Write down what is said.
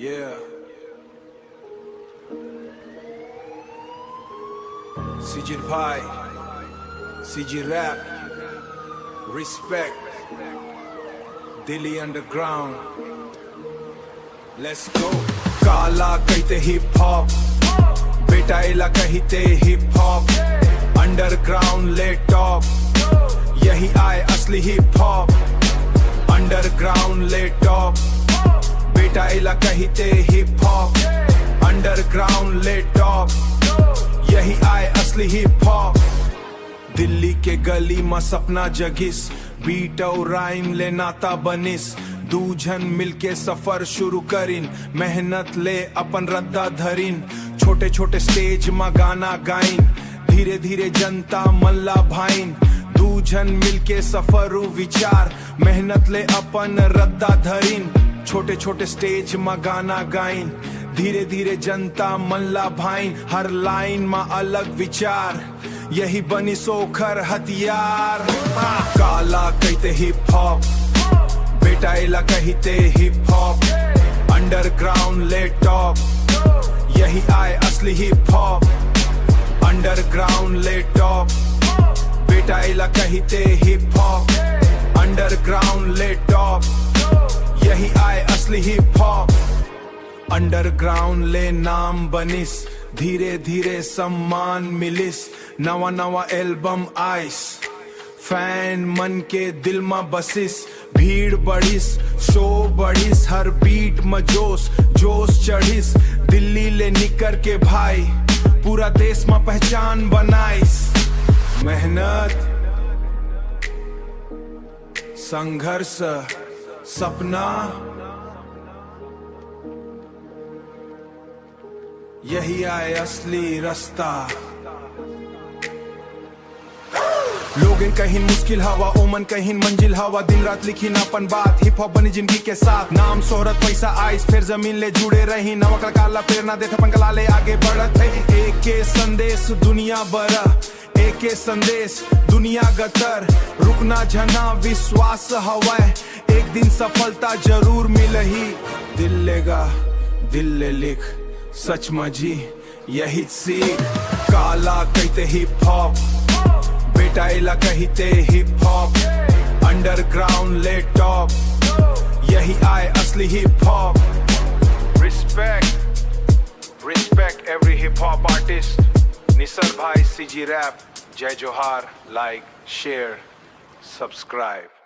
Yeah. CG Bhai, CG Rap, Respect, Delhi Underground. Let's go. काला कहते hip hop, बेटा इला कहते हिप हॉप, अंडरग्राउंड ले टॉप, यही आए असली हिप हॉप, अंडरग्राउंड ले टॉप, बेटा इला कहते हिप हॉप, अंडरग्राउंड ले टॉप, यही आए असली हिप हॉप। दिल्ली के गली में सपना जगिस, बीट और राइम ले नाता बनिस, दूजन मिलके सफर शुरू करिन, मेहनत ले अपन रद्दा धरिन, छोटे छोटे स्टेज में गाना गाइन, धीरे धीरे जनता मल्ला भाइन, दूजन मिलके सफर विचार, मेहनत ले अपन रद्दा धरिन, छोटे छोटे स्टेज में गाना गाइन, धीरे धीरे जनता मल्ला भाइन, हर लाइन में अलग विचार, यही बनी सोखर हथियार। काला कहते हिप हॉप, बेटा इला कहते हिप हॉप, अंडरग्राउंड ले टॉप, यही आए असली हिप हॉप, अंडरग्राउंड ले टॉप, बेटा इला कहते हिप हॉप, अंडरग्राउंड ले टॉप, यही आए असली हिप हॉप। अंडरग्राउंड ले नाम बनिस, धीरे धीरे सम्मान मिलिस, नवा नवा एल्बम आइस, फैन मन के दिल में बसिस, भीड़ बढ़िस, शो बढ़िस, हर बीट में जोश जोश चढ़िस, दिल्ली ले निकर के भाई पूरा देश में पहचान बनाइस। मेहनत, संघर्ष, सपना, यही आए असली रास्ता। लोगन कहीं मुश्किल हवा, ओमन कहीं मंजिल हवा, दिन रात लिखी नापन बात, हिप हॉप बनी जिंदगी के साथ, नाम शोहरत पैसा आइस, फिर जमीन ले जुड़े रही, नवा काला प्रेरणा देते पंगला ले आगे बढ़त है, एक के संदेश दुनिया बड़ा, एक के संदेश दुनिया गतर, रुकना झना विश्वास हवा, एक दिन सफलता जरूर मिलही, दिल लेगा दिल ले लिख, सच मजी यही सीख। काला कहते हिप हॉप, बेटा इला कहते हिप हॉप, अंडरग्राउंड ले टॉप, यही आए असली hip hop. Respect every hip hop artist, Nisar भाई, CG रैप, जय जोहार, लाइक शेयर सब्सक्राइब।